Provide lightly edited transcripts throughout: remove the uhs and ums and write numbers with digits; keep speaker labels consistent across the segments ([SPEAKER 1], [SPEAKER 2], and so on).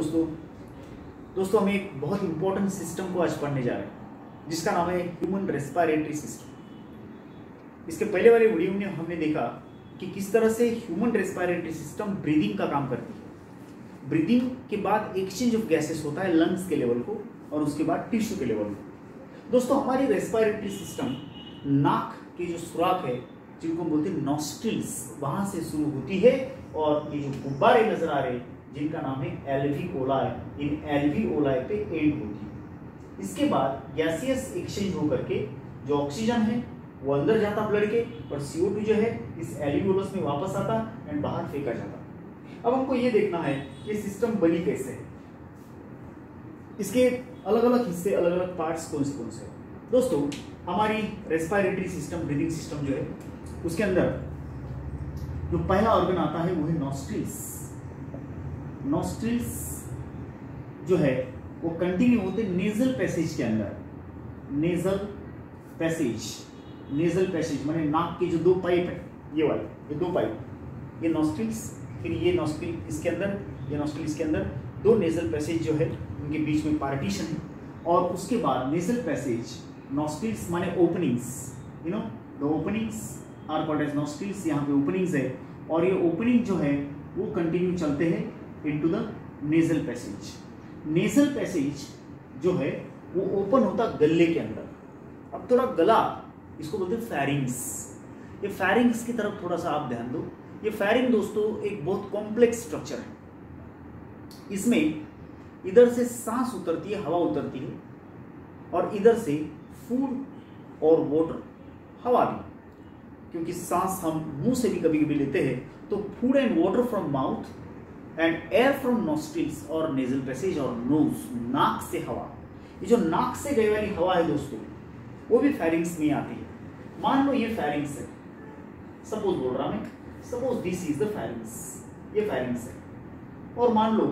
[SPEAKER 1] दोस्तों हम एक बहुत इंपॉर्टेंट सिस्टम को आज पढ़ने जा रहे हैं जिसका नाम है ह्यूमन रेस्पिरेटरी सिस्टम। इसके पहले वाले वीडियो में हमने देखा कि किस तरह से ह्यूमन रेस्पिरेटरी सिस्टम ब्रीदिंग का काम करती है। ब्रीदिंग के बाद एक्सचेंज ऑफ गैसेस होता है लंग्स के लेवल को और उसके बाद टिश्यू के लेवल को। दोस्तों हमारी रेस्पिरेटरी सिस्टम नाक के जो सुराख है जिनको बोलते हैं नॉस्ट्रिल्स, वहां से शुरू होती है और ये जो गुब्बारे नजर आ रहे हैं जिनका नाम है एल्विओलाई, इन एल्विओलाई पे एंड होती है। इसके बाद गैसियस एक्सचेंज होकर के जो ऑक्सीजन है वो अंदर जाता ब्लड के और CO2 जो है इस एल्विओलस में वापस आता एंड बाहर फेंका जाता। अब हमको ये देखना है ये सिस्टम बनी कैसे है, इसके अलग अलग हिस्से, अलग अलग पार्ट्स कौन से हैं। दोस्तों हमारी रेस्पिरेटरी सिस्टम, ब्रीदिंग सिस्टम जो है उसके अंदर जो पहला ऑर्गन आता है वो है नॉस्ट्रिल्स। नॉस्ट्रिल्स जो है वो कंटिन्यू होते नेजल पैसेज के अंदर। नेजल पैसेज माने नाक के जो दो पाइप है, ये वाले, ये दो पाइप, ये नॉस्ट्रिल्स, फिर ये नॉस्ट्रिल इसके अंदर, ये नॉस्ट्रिल इसके अंदर, दो नेजल पैसेज जो है उनके बीच में पार्टीशन है। और उसके बाद नेजल पैसेज, नॉस्ट्रिल्स माने openings, you know the openings are called as nostrils. यहाँ पे ओपनिंग्स है और ये ओपनिंग जो है वो कंटिन्यू चलते हैं into the nasal passage. Nasal passage जो है वो ओपन होता गले के अंदर। अब थोड़ा गला, इसको बोलते हैं फैरिंग्स। ये फैरिंग्स की तरफ थोड़ा सा आप ध्यान दो। ये फैरिंग दोस्तों एक बहुत कॉम्प्लेक्स स्ट्रक्चर है। इसमें इधर से सांस उतरती है, हवा उतरती है, और इधर से फूड और वाटर, हवा भी, क्योंकि सांस हम मुंह से भी कभी कभी लेते हैं, तो food and water from mouth and air from nostrils और नेजल पैसेज और नोज, नाक से हवा। ये जो नाक से गई वाली हवा है दोस्तों वो भी फैरिंग्स में आती है। मान लो ये फैरिंग्स है, सपोज बोल रहा मैं, सपोज दिस इज द फैरिंग्स, ये फैरिंग्स है। और मान लो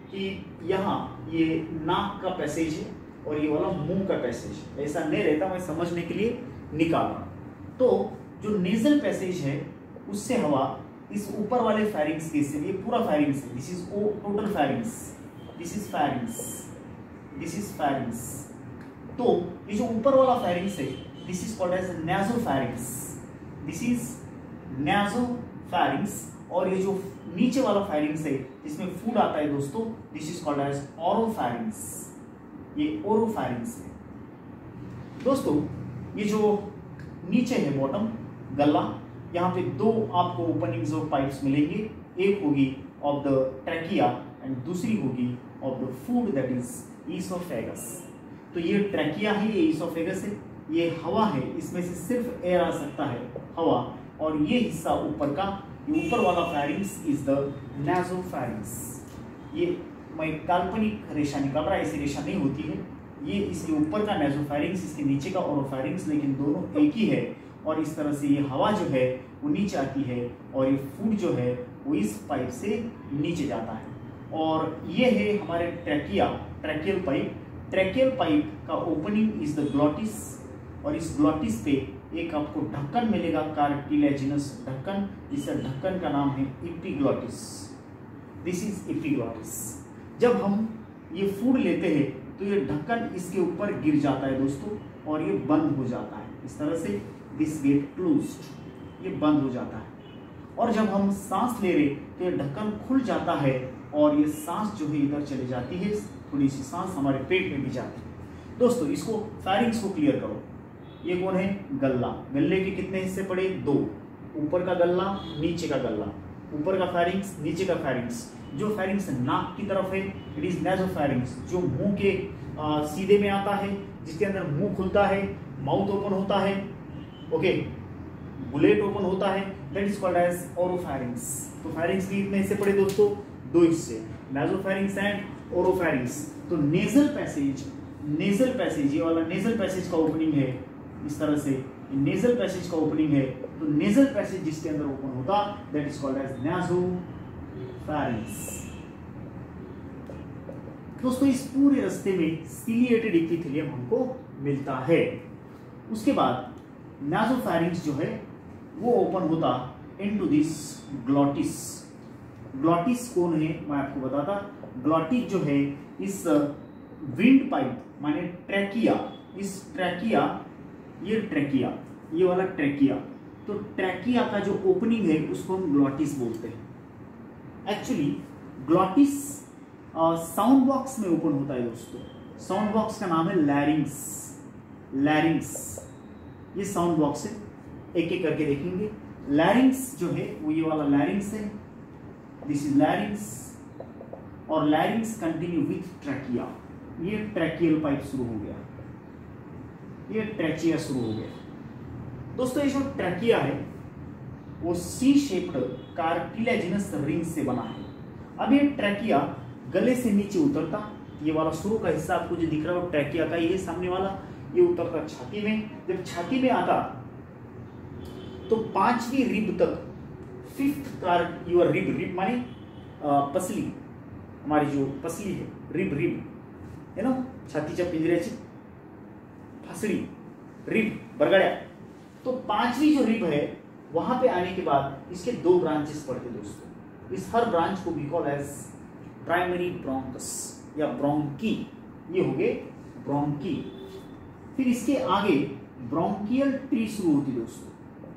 [SPEAKER 1] कि यहाँ ये नाक का पैसेज है और ये वाला मुंह का पैसेज है। ऐसा नहीं रहता, मैं समझने के लिए निकाल रहा हूं। तो जो नेजल पैसेज है उससे हवा इस ऊपर वाले फैरिंग्स के से, ये पूरा फैरिंग्स है, this is total pharynx, this is pharynx, this is pharynx. तो ये जो ऊपर वाला फैरिंग्स है this is called as nasopharynx, this is nasopharynx. और ये जो नीचे वाला फैरिंग्स है जिसमें फूड आता है दोस्तों, दिस इज कॉल्ड एज ओरोफैरिंग्स, ये ओरोफैरिंग्स है। दोस्तों ये जो नीचे है बॉटम गला, यहाँ पे दो आपको ओपनिंग्स ऑफ पाइप्स मिलेंगे। एक होगी ऑफ द ट्रैकिया एंड दूसरी होगी of the food that is oesophagus. तो ये ट्रैकिया है, ये ईसोफेगस है, ये हवा है, इसमें से सिर्फ एयर आ सकता है, हवा। और ये हिस्सा ऊपर का, ये ऊपर वाला फैरिंग्स इज द नासोफैरिंग्स। ये मैं काल्पनिक रेशा निकाल रहा, ऐसी रेशा नहीं होती है। ये इसके ऊपर का नासोफैरिंग्स, इसके नीचे का ओरोफैरिंग्स, लेकिन दोनों एक ही है। और इस तरह से ये हवा जो है वो नीचे आती है और ये फूड जो है वो इस पाइप से नीचे जाता है। और ये है हमारे trachea, tracheal pipe. Tracheal pipe का ओपनिंग इज द ग्लॉटिस, और इस ग्लॉटिस पे एक आपको ढक्कन मिलेगा, कार्टिलेजिनस ढक्कन। इस ढक्कन का नाम है एपिग्लॉटिस, दिस इज एपिग्लॉटिस। जब हम ये फूड लेते हैं तो ये ढक्कन इसके ऊपर गिर जाता है दोस्तों और ये बंद हो जाता है। इस तरह से दिस गेट क्लोज्ड, ये बंद हो जाता है। और जब हम सांस ले रहे तो ये ढक्कन खुल जाता है और ये सांस जो है इधर चली जाती है, थोड़ी सी सांस हमारे पेट में भी जाती है। दोस्तों इसको फैरिंग्स को क्लियर करो। ये कौन है? गला। गले के कितने हिस्से पड़े? दो, ऊपर का गला, नीचे का गला। ऊपर का फैरिंग्स, नीचे का फैरिंग्स। जो फैरिंग्स नाक की तरफ है इट इज नासोफैरिंग्स, जो मुंह के सीधे में आता है, जिसके अंदर मुंह खुलता है, माउथ ओपन होता है, ओके, बुलेट ओपन होता है, दैट इज कॉल्ड एज ओरोफैरिंग्स। तो फैरिंग्स के कितने हिस्से पड़े दोस्तों? दो हिस्से, नासोफैरिंग्स एंड ओरोफैरिंग्स। तो नेजल पैसेज, नेजल पैसेज, ये वाला नेजल पैसेज का ओपनिंग है इस तरह से, नेजल पैसेज का ओपनिंग है। तो नेजल पैसेज जिसके अंदर ओपन होता दैट इज कॉल्ड एज नासोफैरिंग्स। दोस्तों इस पूरे रास्ते में सिलिएटेड एपिथेलियम हमको मिलता है। उसके बाद नासोफैरिंग्स जो है वो ओपन होता इनटू दिस ग्लॉटिस। ग्लॉटिस कौन है मैं आपको बताता, ग्लॉटिस जो है इस विंड पाइप माने ट्रैकिया, इस ट्रैकिया, ये वाला ट्रैकिया, तो ट्रैकिया का जो ओपनिंग है उसको हम ग्लॉटिस बोलते हैं। एक्चुअली ग्लॉटिस साउंड बॉक्स में ओपन होता है दोस्तों। साउंड बॉक्स का नाम है लैरिंग्स। ये साउंड बॉक्स है, एक एक करके देखेंगे। लैरिंग्स जो है वो ये वाला लैरिंग्स है, दिस इज लैरिंग्स, और लैरिंग्स कंटिन्यू विथ ट्रैकिया। ये ट्रैकियल पाइप शुरू हो गया, ये ट्रैकिया शुरू हो गया। दोस्तों ये जो ट्रैकिया है वो सी शेप्ड कार्टिलेजिनस रिंग से बना है। अब ये ट्रैकिया गले से नीचे उतरता, ये वाला शुरू का हिस्सा आपको जो दिख रहा है वो ट्रैकिया का, ये सामने वाला, ये उतरता छाती में। जब छाती में आता तो 5वीं रिब तक, 5th कार्ड योर रिब माने पसली, हमारी जो पसली है, रिब है ना, छातीच्या पिंजऱ्याची फसली, रिब बरगड्या, तो 5वीं जो रिब है वहां पे आने के बाद इसके 2 ब्रांचेस पड़ते दोस्तों। इस हर ब्रांच को we call as primary bronchus या ब्रोंकी, ये हो गए ब्रोंकी। फिर इसके आगे ब्रोंकियल ट्री शुरू होती है दोस्तों,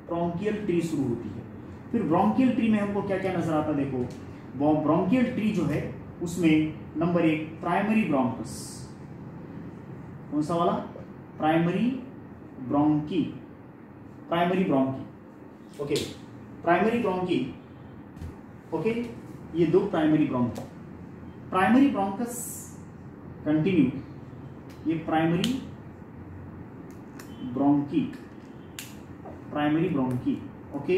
[SPEAKER 1] ब्रोंकियल ट्री शुरू होती है। फिर ब्रोंकियल ट्री में हमको क्या क्या नजर आता, देखो ब्रोंकियल ट्री जो है उसमें नंबर 1 प्राइमरी ब्रोंकस, कौन सा वाला, primary bronchi, okay, primary bronchi, okay, ये 2 प्राइमरी ब्रोंकस कंटिन्यू, ये primary bronchi, okay,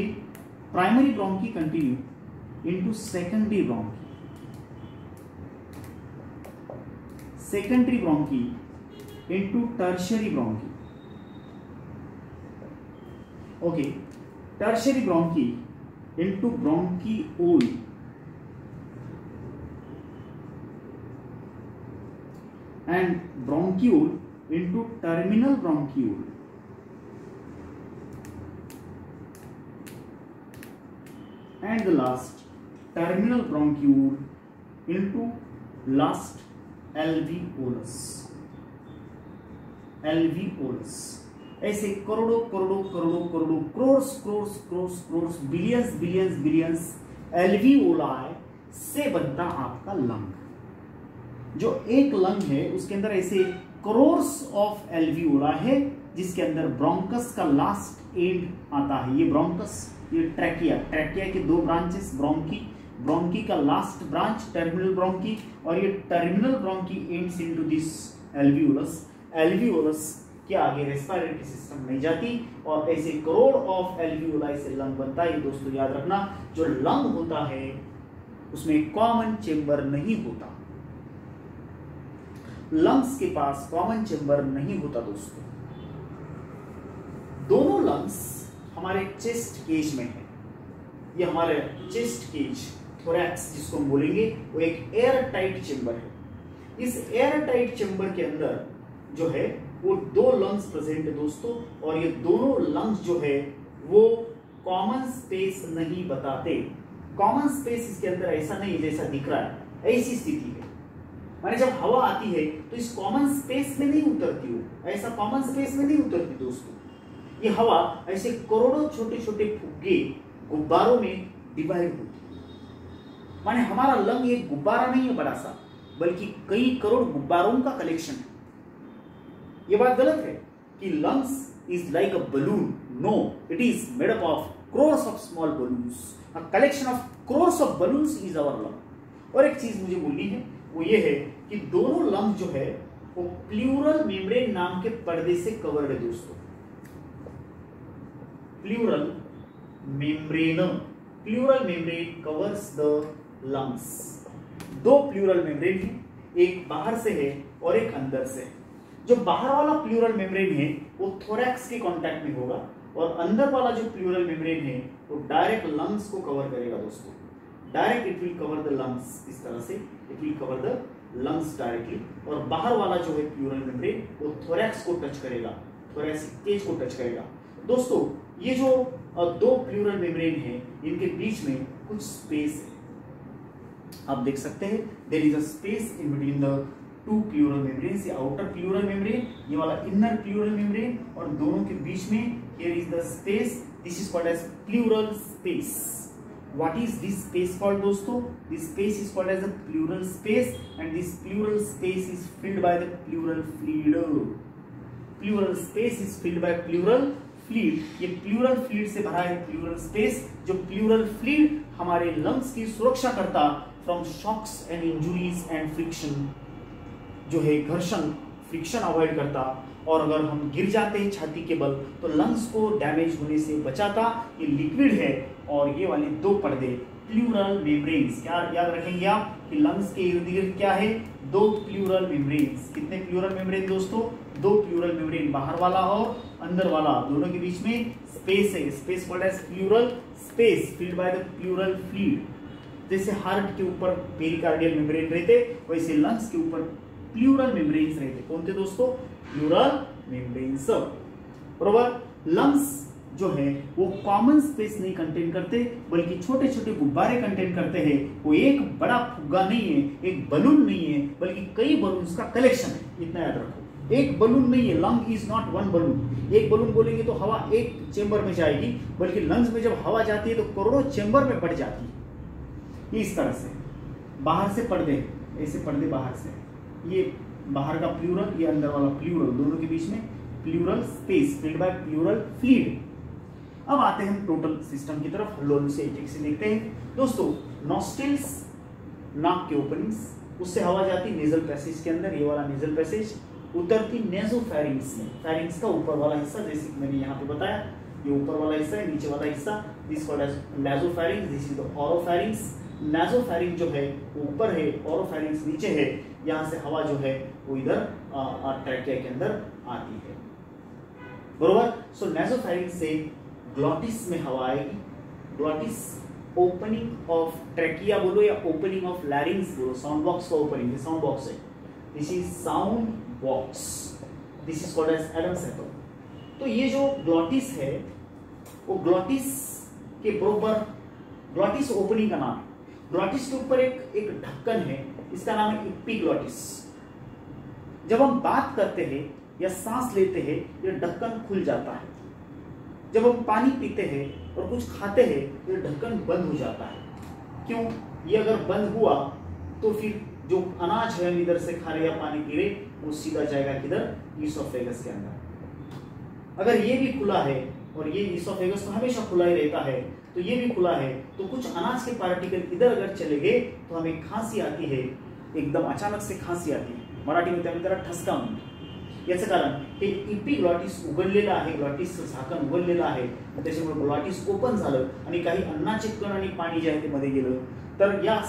[SPEAKER 1] primary bronchi continue into secondary bronchi into tertiary bronchi, okay, tertiary bronchi into bronchiole, and bronchiole into terminal bronchiole, and the last terminal bronchiole into last alveolus। ऐसे करोड़ों crores billions alveoli से बनता आपका lung. जो एक lung है उसके अंदर ऐसे करोर्स ऑफ एल्वियोला है, जिसके अंदर ब्रोंकस का लास्ट एंड आता है। ये ब्रोंकस, ये ट्रैकिया के 2 ब्रांचेस, ब्रोंकी का लास्ट ब्रांच टर्मिनल ब्रोंकी, और ये terminal bronchi ends into this alveolus के आगे रेस्पिरेटरी सिस्टम नहीं जाती, और ऐसे करोड़ ऑफ एल्वियोलाई से लंग बनता है। दोस्तों याद रखना, जो लंग होता है उसमें कॉमन चेंबर नहीं होता, लंग्स के पास कॉमन चेंबर नहीं होता दोस्तों। दोनों लंग्स हमारे चेस्ट केज में है, ये हमारे चेस्ट केज, थोरैक्स जिसको हम बोलेंगे, वो एक एयर टाइट चेंबर है। इस एयर टाइट चेंबर के अंदर जो है वो 2 लंग्स प्रेजेंट है दोस्तों, और ये दोनों लंग्स जो है वो कॉमन स्पेस नहीं बताते। कॉमन स्पेस इसके अंदर ऐसा नहीं जैसा दिख रहा है, ऐसी स्थिति है, माने जब हवा आती है तो इस कॉमन स्पेस में नहीं उतरती, हो ऐसा कॉमन स्पेस में नहीं उतरती दोस्तों। ये हवा ऐसे करोड़ों छोटे छोटे फुग्गे गुब्बारों में डिवाइड होती है, माने हमारा लंग एक गुब्बारा नहीं है बड़ा सा, बल्कि कई करोड़ गुब्बारों का कलेक्शन है। ये बात गलत है कि lungs is like a balloon, no, it is made up of crores of small balloons, a collection of crores of balloons is our lung। और एक चीज मुझे बोलनी है, वो ये है कि दोनों लंग जो है वो प्लूरल मेम्ब्रेन नाम के पर्दे से कवर्ड है दोस्तों। Pleural membrane covers the lungs. 2 pleural membrane है, एक बाहर से है और एक अंदर से है। जो बाहर वाला प्लूरल मेम्ब्रेन है वो थोरैक्स के कांटेक्ट में होगा, और अंदर वाला जो प्लूरल मेम्ब्रेन है वो डायरेक्ट लंग्स को कवर करेगा दोस्तों। Direct it will cover the lungs, इस तरह से it will cover the lungs directly. और बाहर वाला जो है प्लूरल मेम्ब्रेन वो थोरैक्स को टच करेगा, थोरैसिक केज को टच करेगा। दोस्तों ये जो 2 प्लूरल मेम्ब्रेन है इनके बीच में कुछ स्पेस है, आप देख सकते हैं there is a space in between the two pleural membrane, ये आउटर प्लूरल मेम्ब्रेन, ये वाला इनर प्लूरल मेम्ब्रेन, और दोनों के बीच में here is the space, this is called as pleural space. What is this space called दोस्तों? This space is called as the pleural space and this pleural space is filled by the pleural fluid. Pleural space is filled by pleural fluid, ये pleural fluid से भरा है pleural space, जो pleural fluid हमारे lungs की सुरक्षा करता from shocks and injuries and friction, जो है घर्षण फ्रिक्शन अवॉइड करता, और अगर हम गिर जाते हैं छाती के बल तो लंग्स को डैमेज होने से बचाता। ये लिक्विड है और ये वाले दो पर्दे प्लूरल मेम्ब्रेन्स, क्या याद रखेंगे आप कि लंग्स के इर्द गिर्द क्या है? दो प्लूरल मेम्ब्रेन्स। कितने प्लूरल मेम्ब्रेन दोस्तों? दो प्लूरल मेम्ब्रेन, बाहर वाला और अंदर वाला, दोनों के बीच में स्पेस है, space called as pleural space filled by the pleural fluid. जैसे हार्ट के ऊपर पेरिकार्डियल मेम्ब्रेन रहते, वैसे लंग्स के ऊपर प्लूरल मेम्ब्रेन्स रहते। कौन थे दोस्तों? Plural membranes. बरोबर। लंग्स जो है वो कॉमन स्पेस नहीं कंटेन करते, बल्कि छोटे छोटे गुब्बारे कंटेन करते हैं। वो एक बड़ा फुग्गा नहीं है, एक बलून नहीं है, बल्कि कई बलून्स का कलेक्शन है। इतना याद रखो, एक बलून नहीं है। Lung is not one balloon. एक बलून बोलेंगे तो हवा एक चेंबर में जाएगी, बल्कि लंग्स में जब हवा जाती है तो करोड़ों चेंबर में बढ़ जाती है। इस तरह से बाहर से पर्दे, ऐसे पर्दे बाहर से, ये बाहर का प्लूरल, ये अंदर वाला प्लूरल, दोनों के बीच में plural space filled by pleural fluid. अब आते हैं हम टोटल सिस्टम की तरफ, लोन से एक से देखते हैं दोस्तों। नॉस्ट्रिल्स, नाक के ओपनिंग्स, उससे हवा जाती नेजल पैसेज के अंदर, ये वाला नेजल पैसेज, उतरती नेजोफैरिंग्स में, फैरिंग्स का ऊपर वाला हिस्सा, जैसे कि मैंने यहाँ पे बताया, ये ऊपर वाला हिस्सा है, नीचे वाला हिस्सा, this called as nasopharynx, this is the oropharynx. Nasopharynx जो है वो ऊपर है, ओरोफैरिंग्स नीचे है। यहाँ से हवा जो है वो इधर ट्रैकिया के अंदर आती है। बरोबर। सो नेजोफैरिंग से ग्लॉटिस में हवा आएगी। ग्लॉटिस ओपनिंग ऑफ ट्रैकिया बोलो या ओपनिंग ऑफ लैरिंग्स बोलो, साउंड बॉक्स का ओपनिंग, ये साउंड बॉक्स है, this is sound box, this is called as Adam's apple. तो ये जो ग्लॉटिस है वो ग्लॉटिस के बरोबर, ग्लॉटिस ओपनिंग का नाम, ग्लॉटिस के ऊपर एक ढक्कन है, इसका नाम है एपिग्लॉटिस। जब हम बात करते हैं या सांस लेते हैं ये ढक्कन खुल जाता है। जब हम पानी पीते हैं और कुछ खाते हैं ये ढक्कन बंद हो जाता है। क्यों? ये अगर बंद हुआ तो फिर जो अनाज है हम इधर से खा रहे या पानी पी रहे वो सीधा जाएगा किधर? ईसोफेगस के अंदर। अगर ये भी खुला है और ये ईसोफेगस तो हमेशा खुला ही रहता है, तो ये भी खुला है, तो कुछ अनाज के पार्टिकल इधर अगर चले गए तो हमें खांसी आती है, एकदम अचानक से खांसी आती है, मराठीमध्ये आम्ही त्याला ठसका म्हणतो। याचं कारण हे इपिग्लॉटिस उघडलेलं आहे, ग्लॉटिसचं झाकण उघडलेलं आहे, त्याच्यामुळे ग्लॉटिस ओपन झालं आणि काही अन्नाचे कण आणि पाणी जे आहे ते मध्ये गेलं, तर या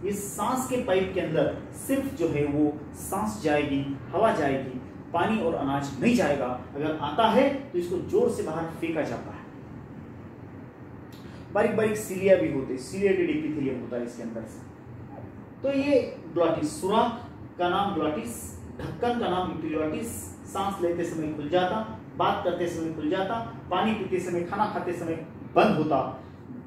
[SPEAKER 1] इस सांस के पाइप के अंदर सिर्फ जो है वो सांस जाएगी, हवा जाएगी, पानी और अनाज नहीं जाएगा। अगर आता है तो इसको जोर से बाहर फेंका जाता है। बारीक बारीक सीलिया भी होते, सीलिएटेड एपिथेलियम होता है इसके अंदर से। तो ये ग्लॉटिस, सुराख का नाम ग्लॉटिस, ढक्कन का नाम एपिग्लॉटिस, सांस लेते समय खुल जाता, बात करते समय खुल जाता, पानी पीते समय, खाना खाते समय बंद होता।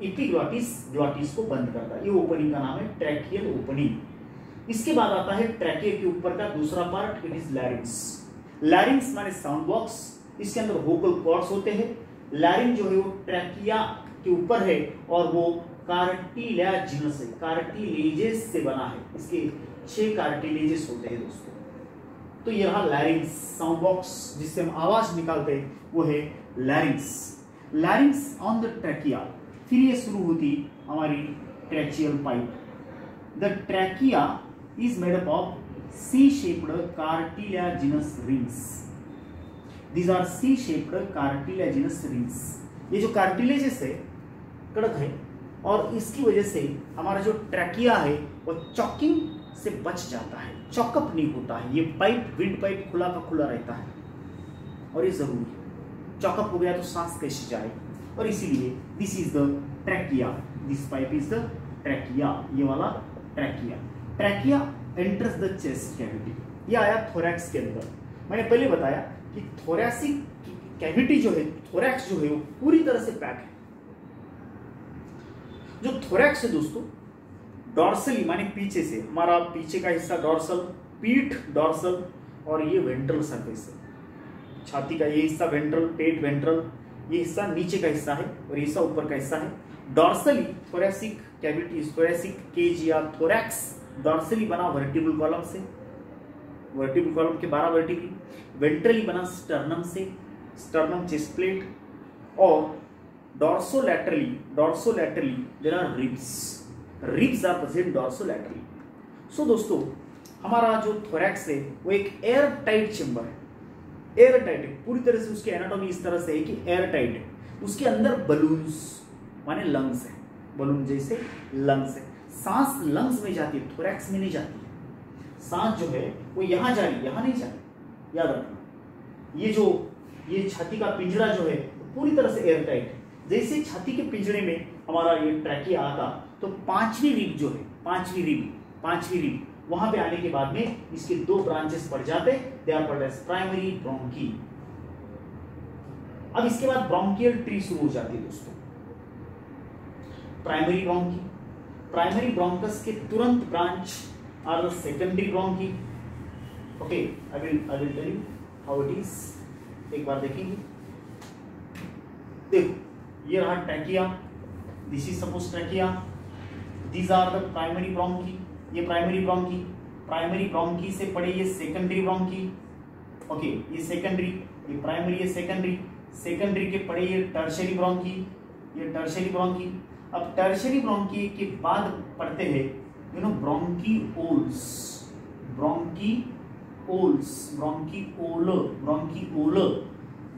[SPEAKER 1] एपिग्लॉटिस ग्लॉटिस को बंद करता है। ये ओपनिंग का नाम है ट्रैकियल ओपनिंग। इसके बाद आता है ट्रैकिया के ऊपर का दूसरा पार्ट, इट इज लैरिंग्स। लैरिंग्स माने साउंड बॉक्स, इसके अंदर वोकल कॉर्ड्स होते हैं। लैरिंग जो है वो ट्रैकिया के ऊपर है और वो कार्टिलेजिनस है, कार्टिलेजेस से बना है। इसके 6 कार्टिलेजेस होते हैं दोस्तों। तो ये रहा लैरिंग्स, साउंड बॉक्स जिससे हम आवाज निकालते हैं वो है larynx. Larynx on the trachea. फिर ये शुरू होती हमारी tracheal pipe. The trachea is made up of C-shaped cartilaginous rings. These are C-shaped cartilaginous rings. ये जो कार्टिलेजेस है कड़क है और इसकी वजह से हमारा जो ट्रैकिया है वो चॉकिंग से बच जाता है, चॉकअप नहीं होता है। ये पाइप, विंड पाइप खुला का खुला रहता है और ये जरूरी है। चॉकअप हो गया तो सांस कैसे जाए, और इसीलिए this is the trachea, this pipe is the trachea, ये वाला trachea. Trachea enters the chest cavity, ये आया थोरैक्स के अंदर। मैंने पहले बताया कि थोरैसिक कैविटी जो है, थोरैक्स जो है वो पूरी तरह से पैक है। जो थोरैक्स है दोस्तों डॉर्सली माने पीछे से, हमारा पीछे का हिस्सा डॉर्सल, पीठ डॉर्सल, और ये वेंट्रल सरफेस है। छाती का ये हिस्सा वेंट्रल, पेट वेंट्रल, ये हिस्सा नीचे का हिस्सा है और ये हिस्सा ऊपर का हिस्सा है। Dorsally thoracic cavity, thoracic cage या थोरैक्स डॉर्सली बना वर्टिब्रल कॉलम से, वर्टिब्रल कॉलम के 12 वर्टिब्री। वेंट्रली बना स्टर्नम से, स्टर्नम चेस्ट प्लेट, और dorsolaterally there are ribs are present dorsolaterally. So दोस्तों, हमारा जो थोरैक्स है वो एक एयर टाइट चेंबर है, एयर टाइट है पूरी तरह से। उसकी एनाटॉमी इस तरह से है कि एयर टाइट है। उसके अंदर बलून्स माने लंग्स है, बलून जैसे लंग्स है। सांस लंग्स में जाती है, थोरैक्स में नहीं जाती है। सांस जो है वो यहां जा रही है, यहां नहीं जा रही, याद रखना। ये छाती का पिंजरा जो है पूरी तरह से एयर टाइट है। जैसे छाती के पिंजरे में हमारा ये ट्रैकिया आता, तो पांचवी रिब जो है, पांचवी रिब वहां पे आने के बाद में इसके 2 ब्रांचेस पड़ जाते, they are called as primary bronchi. अब इसके बाद ब्रोंकियल ट्री शुरू हो जाती है दोस्तों। प्राइमरी ब्रोंकस के तुरंत branch are the secondary bronchi. Okay, I will tell you how it is. एक बार देखेंगे, देखो ये रहा trachea, this is suppose trachea, these are the primary bronchi. ये प्राइमरी ब्रोंकी से पड़े ये सेकेंडरी ब्रोंकी। ओके, ये सेकेंडरी, ये प्राइमरी, ये सेकेंडरी के पड़े ये टर्शियरी ब्रोंकी, ये टर्शियरी ब्रोंकी। अब टर्शियरी ब्रोंकी के बाद पढ़ते हैं यू नो ब्रोंकीओल्स,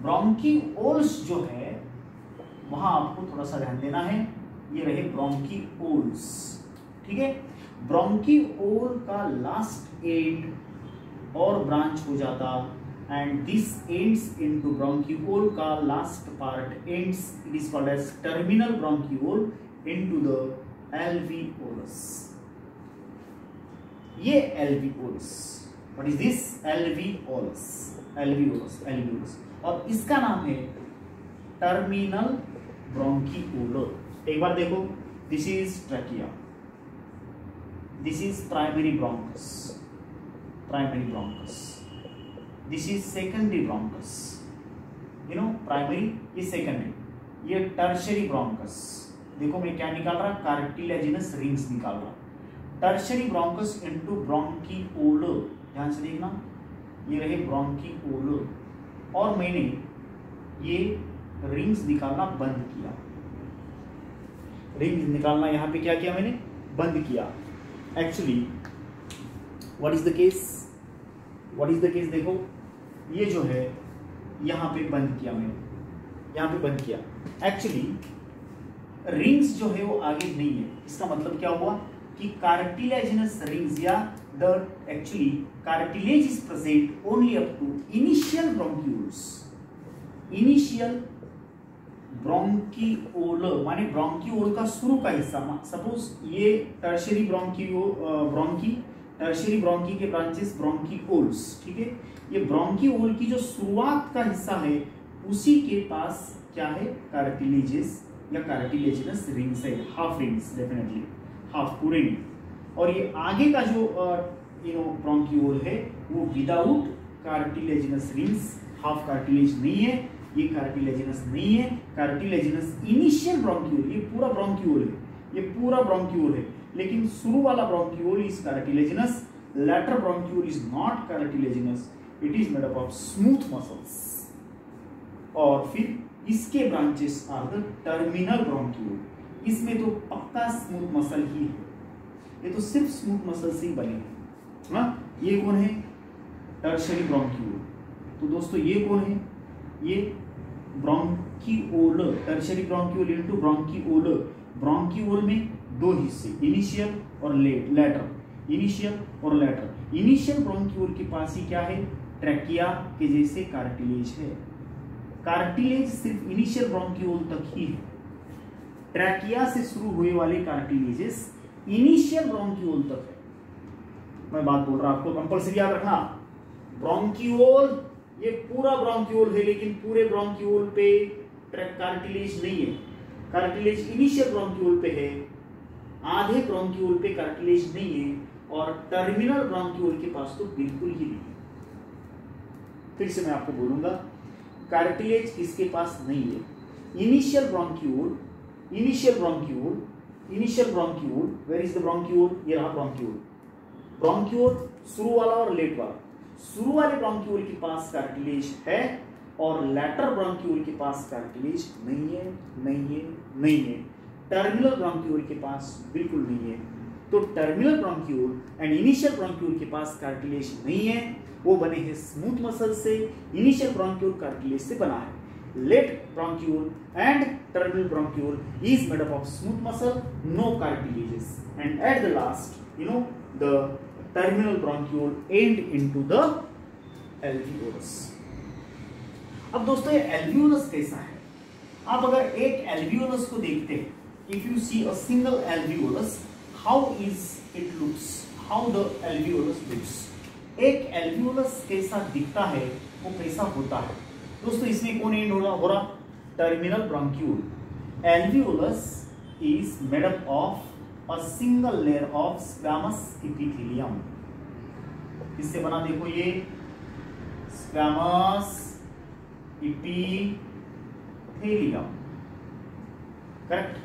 [SPEAKER 1] ब्रोंकीओल्स जो है वहां आपको थोड़ा सा ध्यान देना है। ये रहे ब्रोंकीओल्स, ठीक है। ब्रोंकीओल का लास्ट एंड और ब्रांच हो जाता, and this ends into bronchiole का last part ends, it is called as terminal bronchiole into the alveolus. ये alveolus, what is this? Alveolus, और इसका नाम है टर्मिनल ब्रोंकीओल। एक बार देखो, this is trachea, this is primary bronchus, this is secondary bronchus, you know primary, ये secondary, ये tertiary bronchus। देखो मैं क्या निकाल रहा, cartilaginous rings निकाल रहा। tertiary bronchus into bronchiolar, ध्यान से देखना, ये रहे bronchiolar, और मैंने ये रिंग्स निकालना बंद किया। रिंग्स निकालना यहाँ पे क्या किया मैंने, बंद किया। Actually what is the case, देखो ये जो है यहाँ पे बंद किया मैंने, यहाँ पे बंद किया। एक्चुअली रिंग्स जो है वो आगे नहीं है। इसका मतलब क्या हुआ कि कार्टिलेजिनस रिंग्स या the actually cartilage is present only up to initial bronchioles, initial bronchiole माने ब्रोंकीओल का शुरू का हिस्सा। सपोज ये टर्शियरी टर्शियरी ब्रोंकी के ब्रांचेस ब्रोंकीओल्स, ठीक है। ये ब्रोंकीओल की जो शुरुआत का हिस्सा है उसी के पास क्या है, कार्टिलेजेस या कार्टिलेजिनस रिंग्स है, हाफ रिंग्स, डेफिनेटली हाफ, पूरे नहीं। और ये आगे का जो ब्रोंकीओल है वो without cartilaginous rings, half cartilage नहीं है, ये कार्टिलेजिनस नहीं है। कार्टिलेजिनस इनिशियल ब्रोंक्यूल, ये पूरा ब्रोंक्यूल है, ये पूरा ब्रोंक्यूल है, लेकिन शुरू वाला bronchiole is cartilaginous, latter bronchiole is not cartilaginous, it is made up of smooth muscles। और फिर इसके branches are the terminal bronchiole. इसमें तो पक्का स्मूथ मसल ही है, ये तो सिर्फ स्मूथ मसल से ही बने हैं ना। ये कौन है, टर्शियरी ब्रोंक्यूल। तो दोस्तों ये कौन है, ये ब्रोंकीओल, टर्शियरी ब्रोंक्यूल इनटू ब्रोंकीओल। ब्रोंकीओल में 2 हिस्से, इनिशियल और लेटर, इनिशियल और लेटर। इनिशियल ब्रोंक्यूल के पास ही क्या है, ट्रैकिया के जैसे कार्टिलेज है। कार्टिलेज सिर्फ इनिशियल ब्रोंक्यूल तक ही है। ट्रैकिया से शुरू हुए वाले कार्टिलेजेस इनिशियल ब्रोंक्यूल तक है। मैं बात बोल रहा हूं, आपको कंपल्सरी याद रखना। ब्रोंक्यूल ये पूरा ब्रोंक्यूल है, लेकिन पूरे ब्रोंक्यूल पे कार्टिलेज नहीं है। कार्टिलेज इनिशियल ब्रोंक्यूल पे है, आधे ब्रोंक्यूल पे कार्टिलेज नहीं है और टर्मिनल ब्रोंक्यूल के पास तो बिल्कुल ही नहीं है। फिर से मैं आपको बोलूंगा, कार्टिलेज किसके पास नहीं है? Initial bronchiole, where is the bronchiole? ये रहा ब्रोंक्यूल शुरू वाला और लेट वाला। शुरू वाले ब्रोंक्यूल के पास कार्टिलेज है और लेटर ब्रोंक्यूल के पास कार्टिलेज नहीं है। टर्मिनल ब्रोंक्यूल के पास बिल्कुल नहीं है। तो terminal bronchiole and initial bronchiole के पास कार्टिलेज नहीं है, वो बने हैं स्मूथ मसल से। इनिशियल ब्रोंक्यूल कार्टिलेज से बना है। Late bronchiole and terminal bronchiole is made up of smooth muscle, no cartilages, and at the last, the terminal bronchiole end into the alveolus. अब दोस्तों ये alveolus कैसा है? आप अगर एक alveolus को देखते हैं, if you see a single alveolus, how is it looks? How the alveolus looks? एक alveolus कैसा दिखता है, वो कैसा होता है? दोस्तों इसमें कौन एंड हो रहा? Terminal bronchiole. Alveolus is made up of a single layer of squamous epithelium. इससे बना देखो ये squamous epithelium, करेक्ट?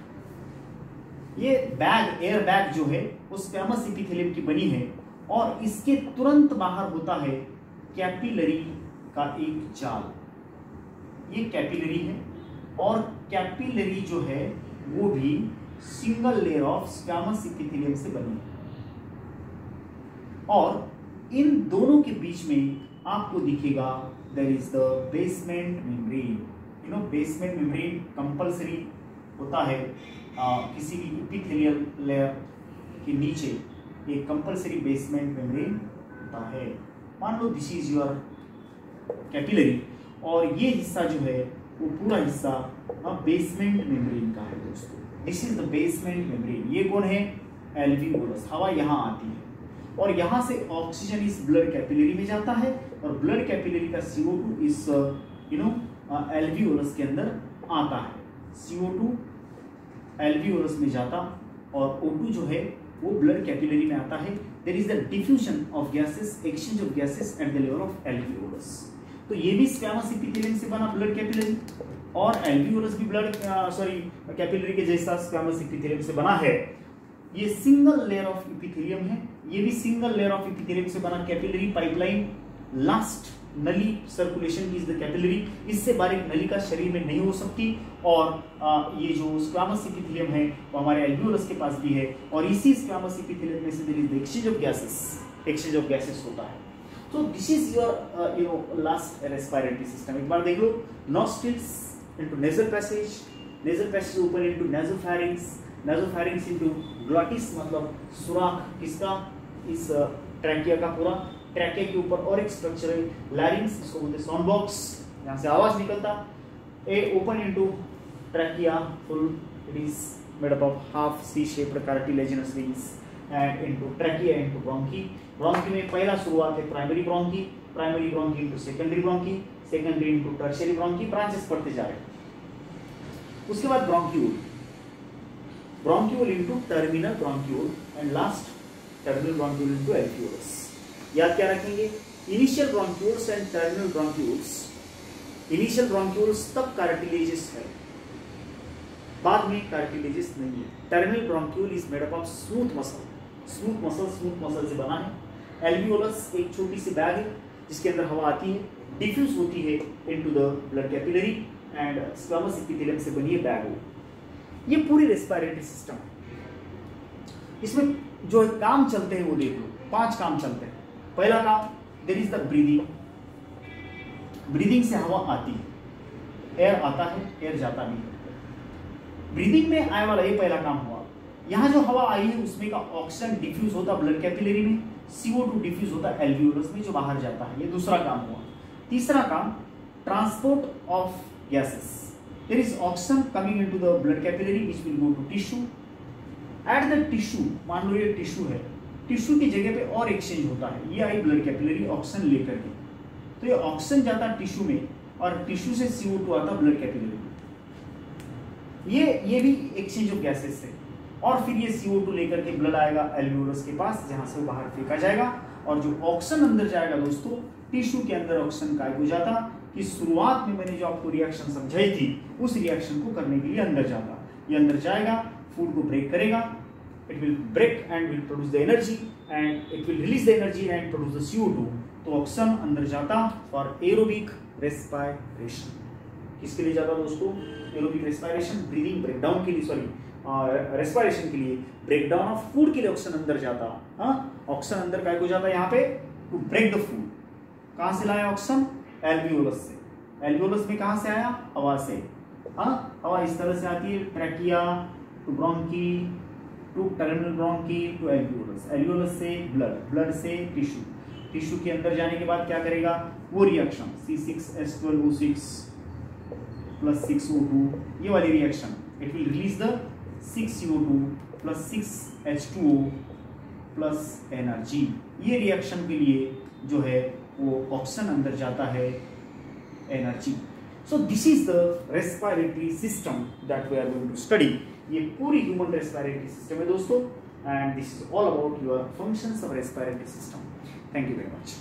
[SPEAKER 1] ये बैग, एयर बैग जो है वो स्क्वैमस इपिथेलियम की बनी है और इसके तुरंत बाहर होता है कैपिलरी का एक जाल। ये कैपिलरी है और कैपिलरी जो है वो भी single layer of squamous epithelium से बनी है और इन दोनों के बीच में आपको दिखेगा there is the basement membrane. Basement membrane compulsory होता है किसी भी इपिथेलियल लेयर के नीचे एक कंपल्सरी बेसमेंट मेम्ब्रेन होता है। मान लो दिस इज योर कैपिलरी और ये हिस्सा जो है वो पूरा हिस्सा बेसमेंट मेम्ब्रेन का है दोस्तों। This is the basement membrane. ये कौन है? एल्वियोलस। हवा यहाँ आती है और यहाँ से ऑक्सीजन इस ब्लड कैपिलरी में जाता है और ब्लड कैपिलरी का CO2 इस एल्वियोलस के अंदर आता है। CO2 एल्वियोलस में जाता और O2 जो है वो ब्लड कैपिलरी में आता है। There is the diffusion of gases, exchange of gases at the level of alveolus. तो ये भी स्क्वैमस इपिथेलियम से बना ब्लड कैपिलरी और एल्वियोलस भी कैपिलरी के जैसा स्क्वैमस इपिथेलियम से बना है। ये सिंगल लेयर ऑफ इपिथेलियम है, ये भी सिंगल लेयर ऑफ इपिथेलियम से बना कैपिलरी पाइपलाइन। लास्ट नली सर्कुलेशन की इज द कैपिलरी। इससे बारीक नलिका शरीर में नहीं हो सकती और ये जो स्क्वैमस इपिथेलियम है वो हमारे एल्वियोलस के पास भी है और इसी स्क्वैमस इपिथेलियम में से there is the exchange of gases होता है। So this is your last respiratory system. एक बार देख लो, nostrils into nasal passage open into nasopharynx into glottis, मतलब सुराख किसका? इस ट्रैकिया का पूरा। ट्रैकिया के ऊपर और एक स्ट्रक्चर है लैरिंक्स, इसको बोलते हैं साउंड बॉक्स, यहाँ से आवाज निकलता। Open into trachea full, it is made up of half C shaped cartilaginous rings and into trachea into bronchi. Bronchi में पहला शुरुआत है primary bronchi into secondary into tertiary bronchi, branches पढ़ते जा रहे हैं। उसके बाद bronchiole into terminal bronchiole and last terminal bronchiole into alveolus. याद क्या रखेंगे? Initial bronchioles and terminal bronchioles. Initial bronchioles तक कार्टिलेजेस है, बाद में कार्टिलेजेस नहीं है। Terminal bronchiole is made up of smooth muscle से बना है। एल्वियोलस एक छोटी सी बैग है जिसके अंदर हवा आती है, डिफ्यूज होती है into the blood capillary and squamous epithelium से बनी है बैग हो। ये पूरी रेस्पिरेटरी सिस्टम है। इसमें जो काम चलते हैं वो देख लो, 5 काम चलते हैं। पहला काम, देयर इज द ब्रीदिंग से हवा आती है, एयर आता है, एयर जाता नहीं है। ब्रीदिंग में आने वाला ये पहला काम हुआ। यहाँ जो हवा आई है उसमें का ऑक्सीजन डिफ्यूज होता ब्लड कैपिलरी में, CO2 डिफ्यूज होता एल्वियोलस में जो बाहर जाता है। ये दूसरा काम हुआ। तीसरा काम, transport of gases. There is oxygen coming into the blood capillary which will go to tissue. At the tissue, मान लो ये टिश्यू है, टिश्यू की जगह पे और एक्सचेंज होता है। ये आई ब्लड कैपिलरी ऑक्सीजन लेकर के, तो ये ऑक्सीजन जाता टिश्यू में और टिश्यू से CO2 आता ब्लड कैपिलरी में। ये भी एक्सचेंज ऑफ गैसेस है। और फिर ये CO2 लेकर के ब्लड आएगा एल्वियोलस के पास, जहां से वो बाहर फेंका जाएगा। और जो ऑक्सीजन अंदर जाएगा दोस्तों, टिश्यू के अंदर ऑक्सीजन गायब हो जाता कि शुरुआत में मैंने जो आपको रिएक्शन समझाई थी उस रिएक्शन को करने के लिए अंदर जाता। ये अंदर जाएगा, फूड को ब्रेक करेगा, it will break and will produce the energy and it will release the energy and produce the CO2। तो ऑक्सीजन अंदर जाता फॉर एरोबिक रेस्पिरेशन। किसके लिए जाता दोस्तों? एरोबिक रेस्पिरेशन, ब्रीदिंग ब्रेकडाउन के लिए, सॉरी रेस्पिरेशन के लिए, ब्रेकडाउन ऑफ फूड के लिए ऑक्सीजन अंदर जाता। हाँ, ऑक्सीजन अंदर काय को जाता यहाँ पे? To break the food. कहां से लाया ऑक्सीजन? एल्वियोलस से। एल्वियोलस में कहां से आया? हवा से। हाँ, हवा इस तरह से आती है, trachea to bronchi to terminal bronchi to alveolus, alveolus से ब्लड, ब्लड से टिश्यू, टिश्यू के अंदर जाने के बाद क्या करेगा? वो रिएक्शन C6H12O6 प्लस 6O2, ये वाली reaction, it will release the 6CO2 plus 6H2O plus energy. ये रिएक्शन के लिए जो है वो ऑक्सीजन अंदर जाता है, energy. So this is the respiratory system that we are going to study. ये पूरी ह्यूमन रेस्पिरेटरी सिस्टम है दोस्तों, and this is all about your functions of respiratory system. Thank you very much.